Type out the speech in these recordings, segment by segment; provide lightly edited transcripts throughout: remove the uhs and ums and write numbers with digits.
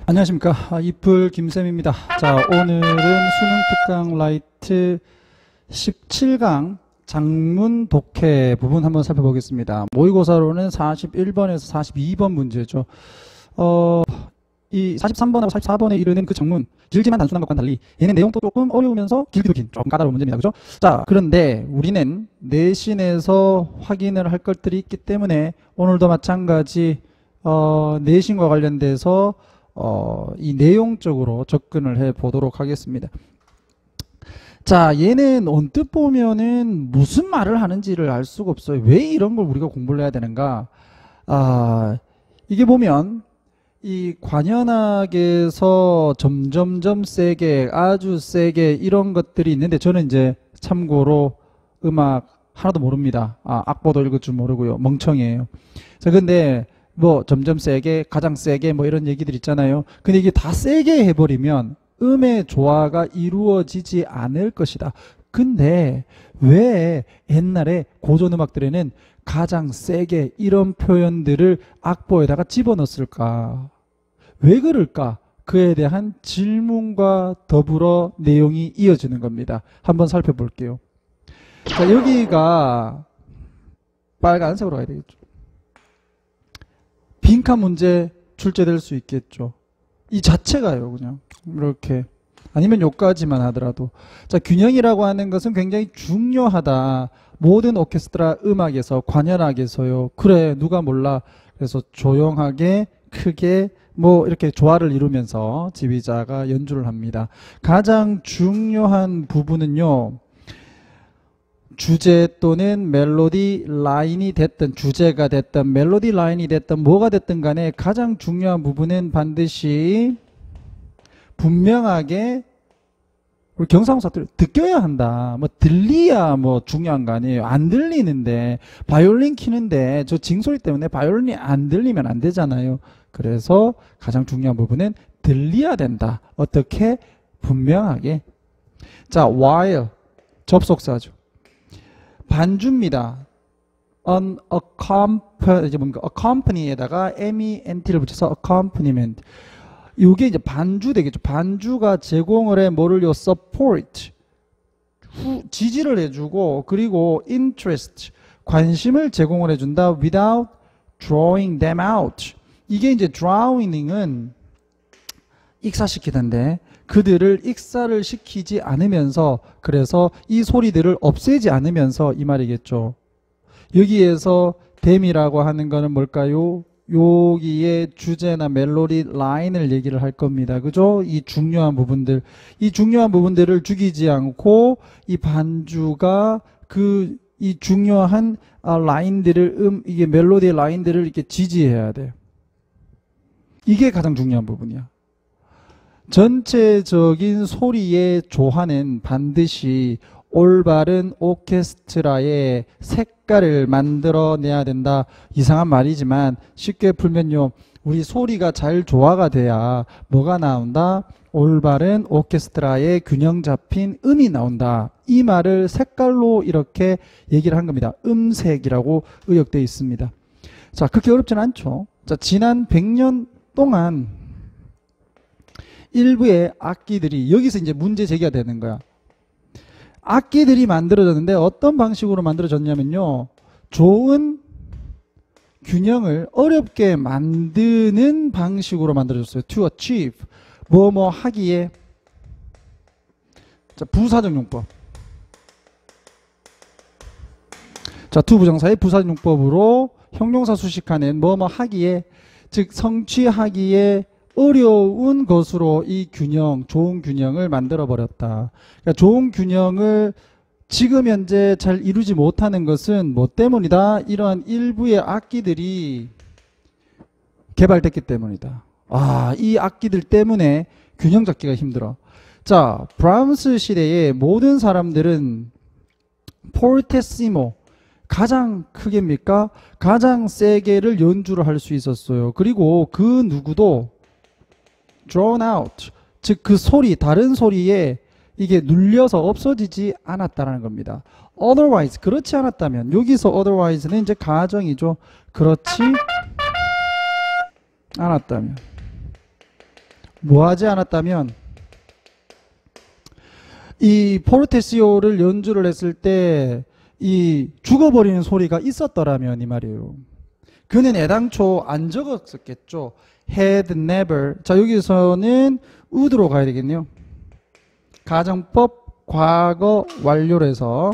안녕하십니까. 이풀 김쌤입니다. 자, 오늘은 수능 특강 라이트 17강 장문 독해 부분 한번 살펴보겠습니다. 모의고사로는 41번에서 42번 문제죠. 이 43번하고 44번에 이르는 그 장문, 길지만 단순한 것과는 달리 얘는 내용도 조금 어려우면서 길기도 긴 조금 까다로운 문제입니다. 그죠? 자, 그런데 우리는 내신에서 확인을 할 것들이 있기 때문에 오늘도 마찬가지 내신과 관련돼서 이 내용적으로 접근을 해 보도록 하겠습니다. 자, 얘는 언뜻 보면은 무슨 말을 하는지를 알 수가 없어요. 왜 이런 걸 우리가 공부를 해야 되는가? 이게 보면 이 관현악에서 점점점 세게, 아주 세게 이런 것들이 있는데 저는 이제 참고로 음악 하나도 모릅니다. 악보도 읽을 줄 모르고요. 멍청이에요. 자, 근데 뭐 점점 세게, 가장 세게 뭐 이런 얘기들 있잖아요. 근데 이게 다 세게 해버리면 음의 조화가 이루어지지 않을 것이다. 근데 왜 옛날에 고전음악들에는 가장 세게 이런 표현들을 악보에다가 집어넣었을까? 왜 그럴까? 그에 대한 질문과 더불어 내용이 이어지는 겁니다. 한번 살펴볼게요. 자, 여기가 빨간색으로 가야 되겠죠. 빈칸 문제 출제될 수 있겠죠. 이 자체가요, 그냥 이렇게. 아니면 요까지만 하더라도. 자, 균형이라고 하는 것은 굉장히 중요하다. 모든 오케스트라 음악에서, 관현악에서요. 그래, 누가 몰라. 그래서 조용하게, 크게 뭐 이렇게 조화를 이루면서 지휘자가 연주를 합니다. 가장 중요한 부분은요, 주제 또는 멜로디 라인이 됐든 주제가 됐든 멜로디 라인이 됐든 뭐가 됐든 간에 가장 중요한 부분은 반드시 분명하게 우리 경상도사들 느껴야 한다. 뭐 들리야 뭐 중요한 거 아니에요. 안 들리는데 바이올린 키는데 저 징소리 때문에 바이올린이 안 들리면 안 되잖아요. 그래서 가장 중요한 부분은 들려야 된다. 어떻게? 분명하게. 자, while 접속사죠. 반주입니다. accompany에다가 ment를 붙여서 accompaniment. 이게 이제 반주 되겠죠. 반주가 제공을 해 뭐를요? support. 지지를 해주고 그리고 interest. 관심을 제공을 해준다. without drawing them out. 이게 이제 drawing은 익사시키던데 그들을 익사를 시키지 않으면서 그래서 이 소리들을 없애지 않으면서 이 말이겠죠. 여기에서 them이라고 하는 거는 뭘까요? 여기에 주제나 멜로디 라인을 얘기를 할 겁니다. 그죠? 이 중요한 부분들. 이 중요한 부분들을 죽이지 않고 이 반주가 이 중요한 라인들을 이게 멜로디 라인들을 이렇게 지지해야 돼요. 이게 가장 중요한 부분이야. 전체적인 소리의 조화는 반드시 올바른 오케스트라의 색깔을 만들어내야 된다. 이상한 말이지만 쉽게 풀면요. 우리 소리가 잘 조화가 돼야 뭐가 나온다? 올바른 오케스트라의 균형 잡힌 음이 나온다. 이 말을 색깔로 이렇게 얘기를 한 겁니다. 음색이라고 의역되어 있습니다. 자, 그렇게 어렵진 않죠. 자, 지난 100년 동안 일부의 악기들이 여기서 이제 문제 제기가 되는 거야. 악기들이 만들어졌는데 어떤 방식으로 만들어졌냐면요. 좋은 균형을 어렵게 만드는 방식으로 만들어졌어요. To achieve. 뭐 하기에. 자, 부사적 용법. 자, to 부정사의 부사적 용법으로 형용사 수식하는 뭐 하기에 즉 성취하기에 어려운 것으로 이 균형, 좋은 균형을 만들어 버렸다. 그러니까 좋은 균형을 지금 현재 잘 이루지 못하는 것은 뭐 때문이다? 이러한 일부의 악기들이 개발됐기 때문이다. 이 악기들 때문에 균형 잡기가 힘들어. 자, 브람스 시대의 모든 사람들은 포르테시모 가장 크게입니까? 가장 세게를 연주를 할 수 있었어요. 그리고 그 누구도 drawn out, 즉 그 소리, 다른 소리에 이게 눌려서 없어지지 않았다는 겁니다. otherwise, 그렇지 않았다면, 여기서 otherwise는 이제 가정이죠. 그렇지 않았다면. 뭐 하지 않았다면 이 포르테시오를 연주를 했을 때 이 죽어버리는 소리가 있었더라면 이 말이에요. 그는 애당초 안 적었었겠죠. had never. 자, 여기서는 would로 가야 되겠네요. 가정법 과거 완료로 해서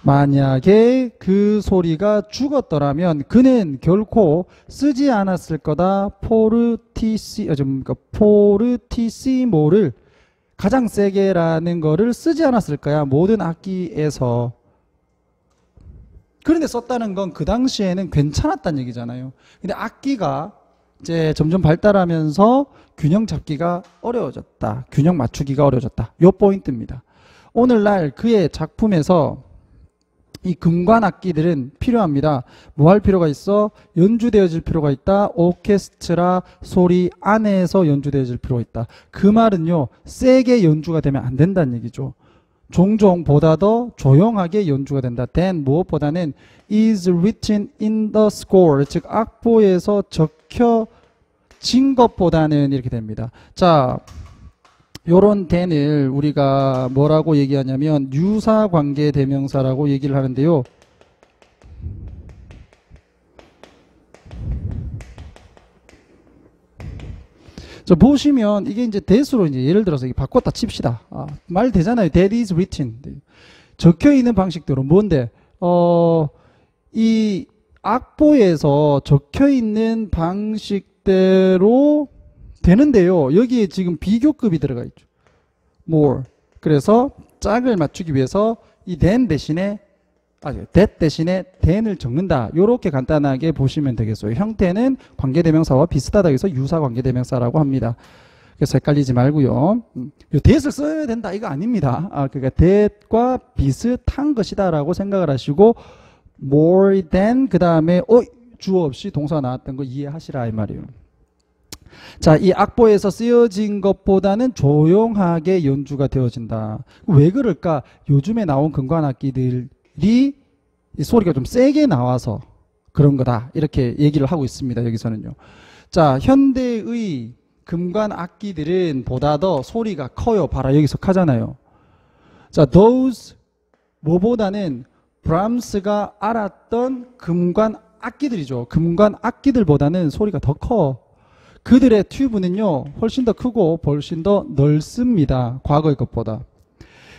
만약에 그 소리가 죽었더라면 그는 결코 쓰지 않았을 거다. 포르티시모를 가장 세게라는 거를 쓰지 않았을 거야. 모든 악기에서. 그런데 썼다는 건 그 당시에는 괜찮았다는 얘기잖아요. 근데 악기가 이제 점점 발달하면서 균형 잡기가 어려워졌다. 균형 맞추기가 어려워졌다. 요 포인트입니다. 오늘날 그의 작품에서 이 금관 악기들은 필요합니다. 뭐 할 필요가 있어? 연주되어질 필요가 있다. 오케스트라 소리 안에서 연주되어질 필요가 있다. 그 말은요, 세게 연주가 되면 안 된다는 얘기죠. 종종 보다 더 조용하게 연주가 된다. then 무엇보다는 is written in the score, 즉 악보에서 적혀진 것보다는 이렇게 됩니다. 자, 요런 then을 우리가 뭐라고 얘기하냐면 유사관계 대명사라고 얘기를 하는데요. 자, 보시면 이게 이제 that으로 이제 예를 들어서 바꿨다 칩시다. 말 되잖아요. that is written. 적혀 있는 방식대로 뭔데? 이 악보에서 적혀 있는 방식대로 되는데요. 여기에 지금 비교급이 들어가 있죠. more. 그래서 짝을 맞추기 위해서 이 then 대신에 that 대신에 then을 적는다. 이렇게 간단하게 보시면 되겠어요. 형태는 관계대명사와 비슷하다 해서 유사관계대명사라고 합니다. 그래서 헷갈리지 말고요. 요 that을 써야 된다 이거 아닙니다. 그러니까 that과 비슷한 것이다라고 생각을 하시고 more than 그 다음에 주어 없이 동사 나왔던 거 이해하시라 이 말이에요. 자, 이 악보에서 쓰여진 것보다는 조용하게 연주가 되어진다. 왜 그럴까? 요즘에 나온 금관악기들이 이 소리가 좀 세게 나와서 그런 거다. 이렇게 얘기를 하고 있습니다. 여기서는요. 자, 현대의 금관악기들은 보다 더 소리가 커요. 봐라, 여기서 하잖아요. 자, those 뭐보다는 브람스가 알았던 금관악기들이죠. 금관악기들보다는 소리가 더 커. 그들의 튜브는요 훨씬 더 크고 훨씬 더 넓습니다. 과거의 것보다.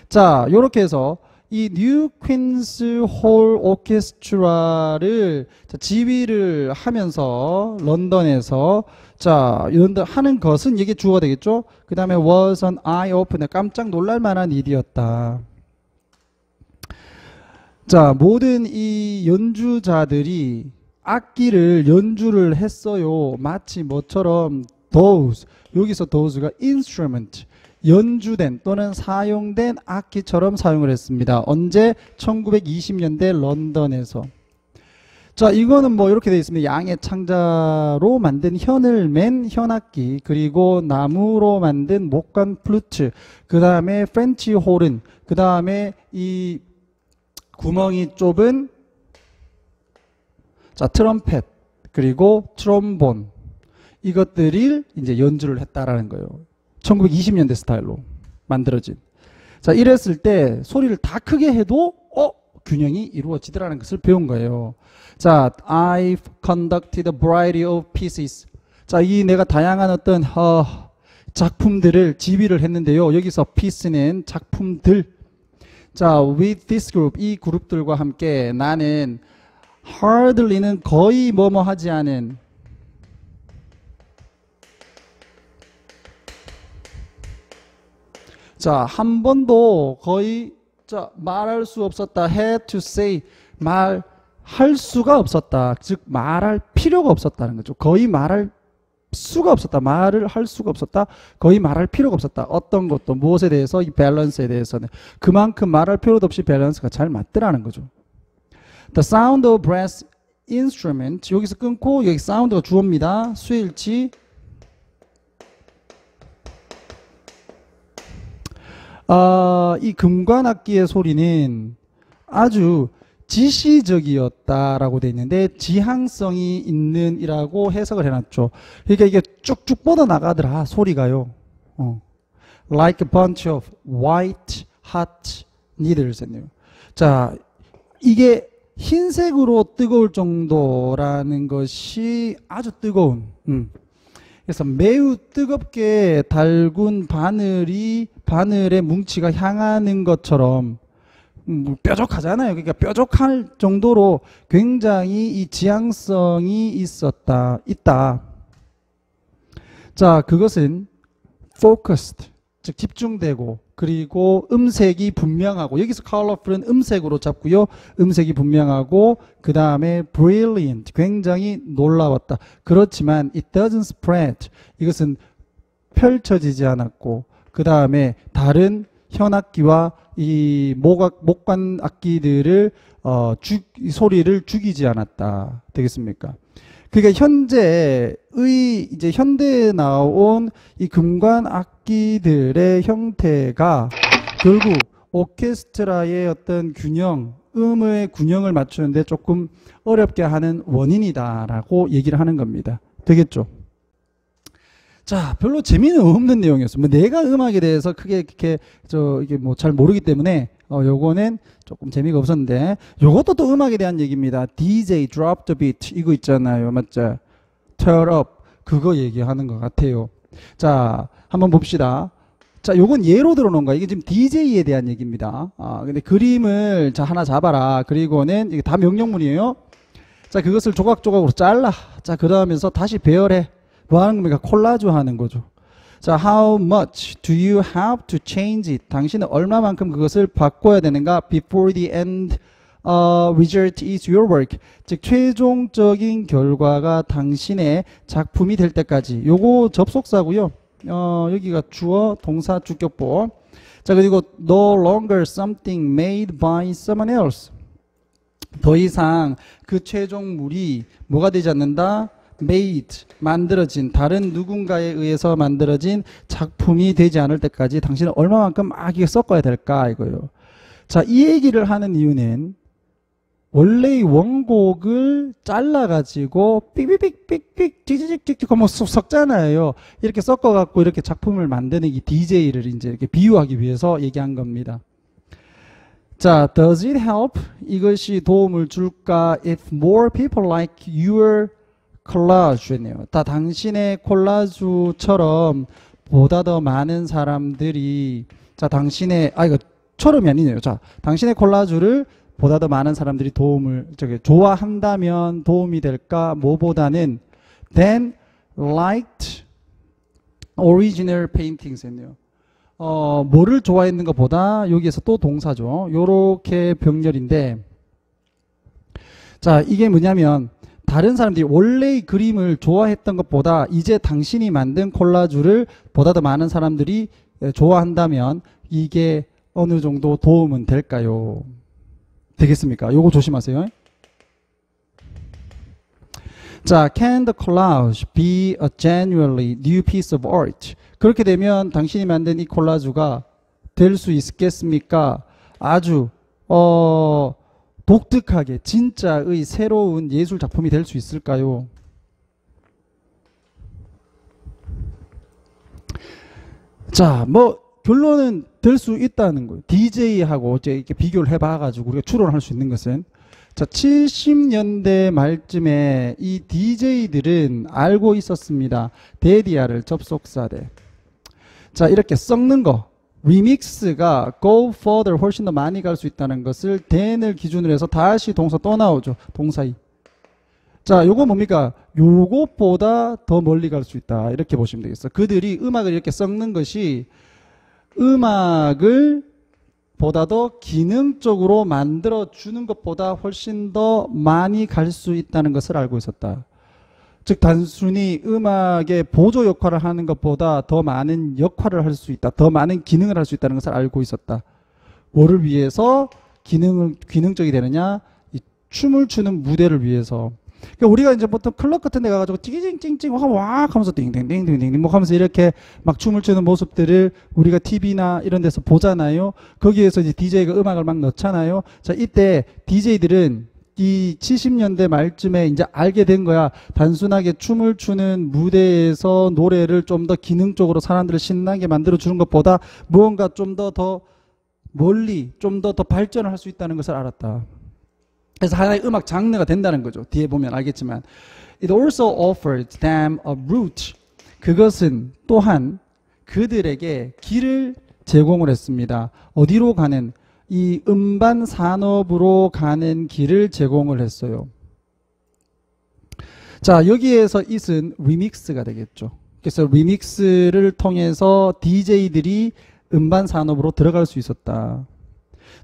자, 요렇게 해서 이 뉴 퀸스 홀 오케스트라를 지휘를 하면서 런던에서 자, 하는 것은 이게 주어가 되겠죠. 그 다음에 was an eye opener, 깜짝 놀랄 만한 일이었다. 자, 모든 이 연주자들이 악기를 연주를 했어요. 마치 뭐처럼 those, 여기서 those가 instrument, 연주된 또는 사용된 악기처럼 사용을 했습니다. 언제? 1920년대 런던에서. 자, 이거는 뭐 이렇게 되어 있습니다. 양의 창자로 만든 현을 맨 현악기, 그리고 나무로 만든 목관 플루트, 그 다음에 프렌치 호른, 그 다음에 이 구멍이 좁은 자, 트럼펫, 그리고 트롬본, 이것들을 이제 연주를 했다라는 거예요. 1920년대 스타일로 만들어진. 자, 이랬을 때 소리를 다 크게 해도 균형이 이루어지더라는 것을 배운 거예요. 자, I've conducted a variety of pieces. 자, 이 내가 다양한 어떤 작품들을 지휘를 했는데요. 여기서 piece는 작품들. 자, with this group, 이 그룹들과 함께 나는 hardly는 거의 뭐뭐 하지 않은, 자, 한 번도 거의 말할 수 없었다. had to say, 말할 수가 없었다. 즉 말할 필요가 없었다는 거죠. 거의 말할 수가 없었다. 말을 할 수가 없었다. 거의 말할 필요가 없었다. 어떤 것도 무엇에 대해서, 이 밸런스에 대해서는 그만큼 말할 필요도 없이 밸런스가 잘 맞더라는 거죠. The sound of brass instrument, 여기서 끊고 여기 사운드가 주어입니다. 수일치. 이 금관악기의 소리는 아주 지시적이었다라고 돼 있는데 지향성이 있는 이라고 해석을 해놨죠. 그러니까 이게 쭉쭉 뻗어나가더라 소리가요. Like a bunch of white hot needles 했네요. 자, 이게 흰색으로 뜨거울 정도라는 것이 아주 뜨거운 그래서 매우 뜨겁게 달군 바늘의 뭉치가 향하는 것처럼 뾰족하잖아요. 그러니까 뾰족할 정도로 굉장히 이 지향성이 있다. 자, 그것은 focused, 즉 집중되고, 그리고 음색이 분명하고, 여기서 colorful은 음색으로 잡고요. 음색이 분명하고, 그 다음에 brilliant, 굉장히 놀라웠다. 그렇지만 it doesn't spread, 이것은 펼쳐지지 않았고, 그 다음에 다른 현악기와 이 목관 악기들을 이 소리를 죽이지 않았다. 되겠습니까? 그러니까 이제 현대에 나온 이 금관 악기들의 형태가 결국 오케스트라의 어떤 음의 균형을 맞추는데 조금 어렵게 하는 원인이다라고 얘기를 하는 겁니다. 되겠죠? 자, 별로 재미는 없는 내용이었어요. 뭐 내가 음악에 대해서 크게 이렇게 이게 뭐 잘 모르기 때문에 요거는 조금 재미가 없었는데, 요것도 또 음악에 대한 얘기입니다. DJ drop the beat 이거 있잖아요, 맞죠? turn up 그거 얘기하는 것 같아요. 자, 한번 봅시다. 자, 요건 예로 들어놓은 거야. 이게 지금 DJ에 대한 얘기입니다. 근데 그림을 하나 잡아라. 그리고는 이게 다 명령문이에요. 자, 그것을 조각조각으로 잘라. 자, 그 다음에서 다시 배열해. 뭐 하는 겁니까? 콜라주 하는 거죠. 자, how much do you have to change it? 당신은 얼마만큼 그것을 바꿔야 되는가? Before the end result is your work. 즉, 최종적인 결과가 당신의 작품이 될 때까지. 요거 접속사고요. 여기가 주어, 동사, 주격보. 자, 그리고 no longer something made by someone else. 더 이상 그 최종물이 뭐가 되지 않는다? made, 만들어진, 다른 누군가에 의해서 만들어진 작품이 되지 않을 때까지 당신은 얼마만큼 악기를 섞어야 될까 이거예요. 자, 이 얘기를 하는 이유는 원래의 원곡을 잘라가지고 삑삑삑삑삑 찌찌찌찌찌 하면 섞잖아요. 이렇게 섞어갖고 이렇게 작품을 만드는 이 DJ를 이제 이렇게 비유하기 위해서 얘기한 겁니다. 자, does it help? 이것이 도움을 줄까? If more people like your 콜라주네요. 다 당신의 콜라주처럼 보다 더 많은 사람들이 이거 처럼이 아니네요. 자, 당신의 콜라주를 보다 더 많은 사람들이 좋아한다면 도움이 될까? 뭐보다는 than liked original paintings 했네요. 뭐를 좋아했는 것보다 여기에서 또 동사죠. 요렇게 병렬인데, 자, 이게 뭐냐면 다른 사람들이 원래의 그림을 좋아했던 것보다 이제 당신이 만든 콜라주를 보다 더 많은 사람들이 좋아한다면 이게 어느 정도 도움은 될까요? 되겠습니까? 요거 조심하세요. 자, can the collage be a genuinely new piece of art? 그렇게 되면 당신이 만든 이 콜라주가 될 수 있겠습니까? 아주 독특하게 진짜의 새로운 예술 작품이 될 수 있을까요? 자, 뭐 결론은 될 수 있다는 거예요. DJ하고 이렇게 비교를 해봐가지고 우리가 추론할 수 있는 것은, 자, 70년대 말쯤에 이 DJ들은 알고 있었습니다. 데디아를 접속사대. 자, 이렇게 썩는 거. 리믹스가 go further 훨씬 더 많이 갈 수 있다는 것을 than을 기준으로 해서 다시 동사 또 나오죠. 동사이. 자, 요거 뭡니까? 요것보다 더 멀리 갈 수 있다. 이렇게 보시면 되겠어요. 그들이 음악을 이렇게 썩는 것이 음악을 보다 더 기능적으로 만들어주는 것보다 훨씬 더 많이 갈 수 있다는 것을 알고 있었다. 즉, 단순히 음악의 보조 역할을 하는 것보다 더 많은 역할을 할 수 있다. 더 많은 기능을 할 수 있다는 것을 알고 있었다. 뭐를 위해서 기능적이 되느냐? 이 춤을 추는 무대를 위해서. 그러니까 우리가 이제 보통 클럽 같은 데 가가지고 찡찡찡찡 하면 와 하면서 띵띵띵띵띵 뭐 하면서 이렇게 막 춤을 추는 모습들을 우리가 TV나 이런 데서 보잖아요. 거기에서 이제 DJ가 음악을 막 넣잖아요. 자, 이때 DJ들은 이 70년대 말쯤에 이제 알게 된 거야. 단순하게 춤을 추는 무대에서 노래를 좀 더 기능적으로 사람들을 신나게 만들어 주는 것보다 무언가 좀 더 멀리 좀 더 발전을 할 수 있다는 것을 알았다. 그래서 하나의 음악 장르가 된다는 거죠. 뒤에 보면 알겠지만 It also offered them a route. 그것은 또한 그들에게 길을 제공을 했습니다. 어디로 가는? 이 음반 산업으로 가는 길을 제공을 했어요. 자, 여기에서 it은 리믹스가 되겠죠. 그래서 리믹스를 통해서 DJ들이 음반 산업으로 들어갈 수 있었다.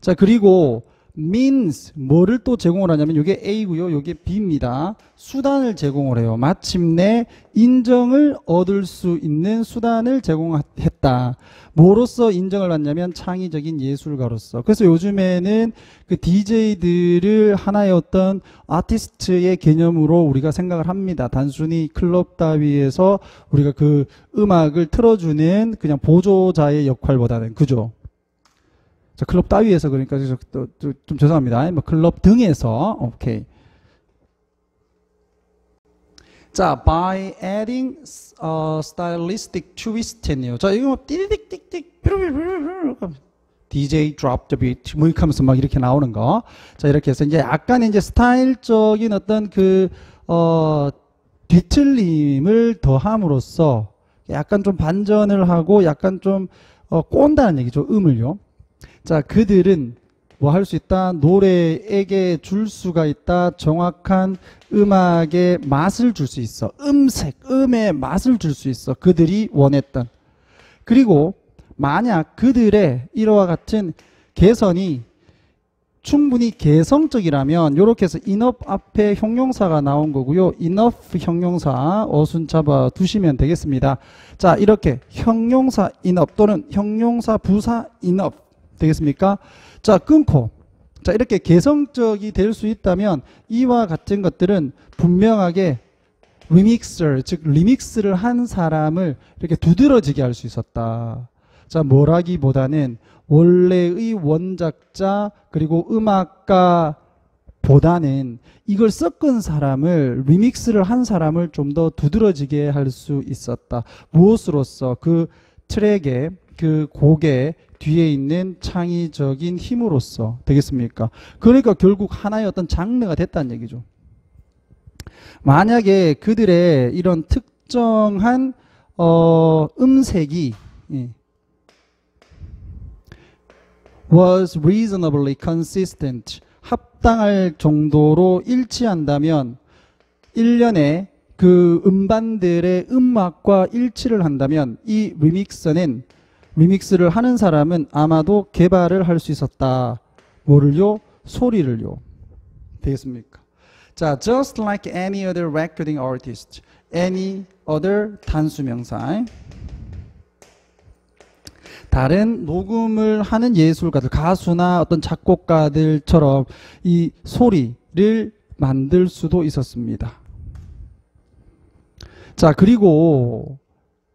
자, 그리고 means 뭐를 또 제공을 하냐면 이게 A고요. 이게 B입니다. 수단을 제공을 해요. 마침내 인정을 얻을 수 있는 수단을 제공했다. 뭐로서 인정을 받냐면 창의적인 예술가로서. 그래서 요즘에는 그 DJ들을 하나의 어떤 아티스트의 개념으로 우리가 생각을 합니다. 단순히 클럽 따위에서 우리가 그 음악을 틀어주는 그냥 보조자의 역할보다는. 그죠? 자, 클럽 따위에서 그러니까 좀 죄송합니다. 뭐 클럽 등에서 오케이. 자, by adding stylistic twist네요. 자, 이거 띠릭띠릭 DJ drop the beat 뭐 이렇게 하면서 막 이렇게 나오는 거. 자, 이렇게 해서 이제 약간 이제 스타일적인 어떤 그 뒤틀림을 더함으로써 약간 좀 반전을 하고 약간 좀 꼰다는 얘기죠. 음을요. 자, 그들은 뭐 할 수 있다? 노래에게 줄 수가 있다. 정확한 음악의 맛을 줄 수 있어. 음색, 음의 맛을 줄 수 있어. 그들이 원했던. 그리고 만약 그들의 이와 같은 개선이 충분히 개성적이라면 이렇게 해서 enough 앞에 형용사가 나온 거고요. enough 형용사 어순 잡아 두시면 되겠습니다. 자, 이렇게 형용사 enough 또는 형용사 부사 enough 되겠습니까? 자, 끊고. 자, 이렇게 개성적이 될 수 있다면 이와 같은 것들은 분명하게 리믹서, 즉 리믹스를 한 사람을 이렇게 두드러지게 할 수 있었다. 자, 뭐라기보다는 원래의 원작자 그리고 음악가 보다는 이걸 섞은 사람을 리믹스를 한 사람을 좀 더 두드러지게 할 수 있었다. 무엇으로써? 그 트랙의 그 곡의 뒤에 있는 창의적인 힘으로써 되겠습니까? 그러니까 결국 하나의 어떤 장르가 됐다는 얘기죠. 만약에 그들의 이런 특정한 음색이 was reasonably consistent 합당할 정도로 일치한다면 일련의 그 음반들의 음악과 일치를 한다면 이 리믹스를 하는 사람은 아마도 개발을 할 수 있었다. 뭐를요? 소리를요. 되겠습니까? 자, just like any other recording artist. any other 단수명사. 다른 녹음을 하는 예술가들, 가수나 어떤 작곡가들처럼 이 소리를 만들 수도 있었습니다. 자, 그리고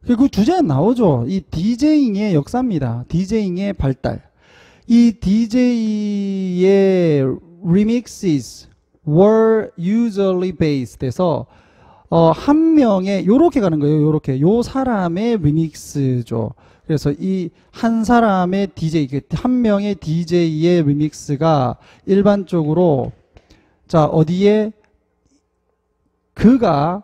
그 주제는 나오죠. 이 디제잉의 역사입니다. 디제잉의 발달. 이 DJ의 remixes were usually based 해서 한 명의 요렇게 가는 거예요. 요렇게 요 사람의 리믹스죠. 그래서 이 한 사람의 DJ, 한 명의 DJ의 리믹스가 일반적으로 자, 어디에 그가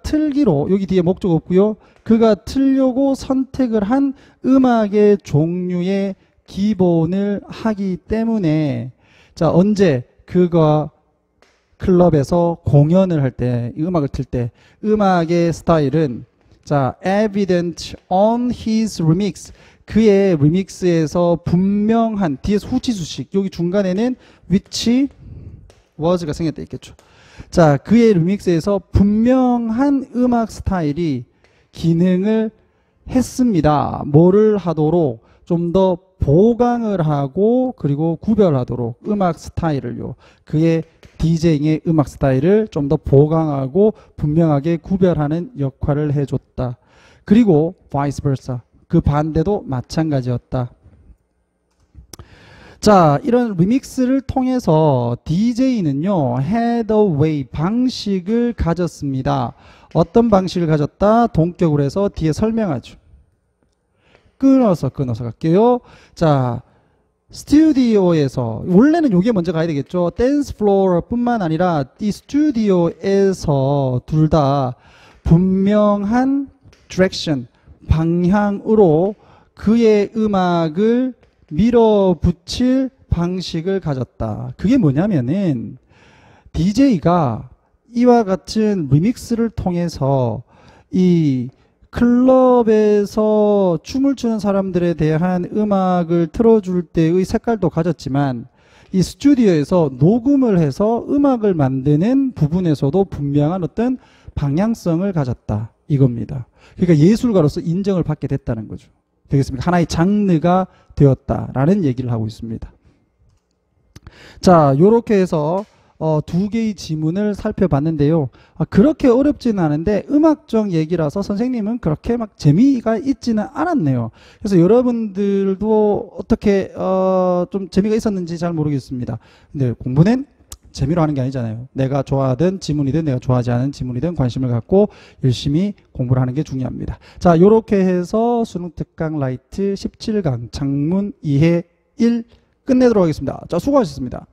틀기로 여기 뒤에 목적 없고요. 그가 틀려고 선택을 한 음악의 종류의 기본을 하기 때문에 자, 언제 그가 클럽에서 공연을 할 때, 이 음악을 틀 때 음악의 스타일은 자, evident on his remix 그의 리믹스에서 분명한 뒤에서 후치수식 여기 중간에는 which was가 생겼다 있겠죠. 자, 그의 리믹스에서 분명한 음악 스타일이 기능을 했습니다. 뭐를 하도록 좀 더 보강을 하고 그리고 구별하도록 음악 스타일을요. 그의 디제잉의 음악 스타일을 좀 더 보강하고 분명하게 구별하는 역할을 해줬다. 그리고 vice versa. 그 반대도 마찬가지였다. 자, 이런 리믹스를 통해서 DJ는요, had a way, 방식을 가졌습니다. 어떤 방식을 가졌다? 동격으로 해서 뒤에 설명하죠. 끊어서 갈게요. 자, 스튜디오에서, 원래는 요게 먼저 가야 되겠죠. 댄스 플로어 뿐만 아니라 이 스튜디오에서 둘 다 분명한 디렉션, 방향으로 그의 음악을 밀어붙일 방식을 가졌다. 그게 뭐냐면은 DJ가 이와 같은 리믹스를 통해서 이 클럽에서 춤을 추는 사람들에 대한 음악을 틀어줄 때의 색깔도 가졌지만 이 스튜디오에서 녹음을 해서 음악을 만드는 부분에서도 분명한 어떤 방향성을 가졌다. 이겁니다. 그러니까 예술가로서 인정을 받게 됐다는 거죠. 되겠습니까? 하나의 장르가 되었다라는 얘기를 하고 있습니다. 자, 요렇게 해서 두 개의 지문을 살펴봤는데요. 그렇게 어렵지는 않은데 음악적 얘기라서 선생님은 그렇게 막 재미가 있지는 않았네요. 그래서 여러분들도 어떻게 좀 재미가 있었는지 잘 모르겠습니다. 근데 공부는 재미로 하는 게 아니잖아요. 내가 좋아하던 지문이든 내가 좋아하지 않은 지문이든 관심을 갖고 열심히 공부를 하는 게 중요합니다. 자, 요렇게 해서 수능 특강 라이트 17강 장문 이해 1 끝내도록 하겠습니다. 자, 수고하셨습니다.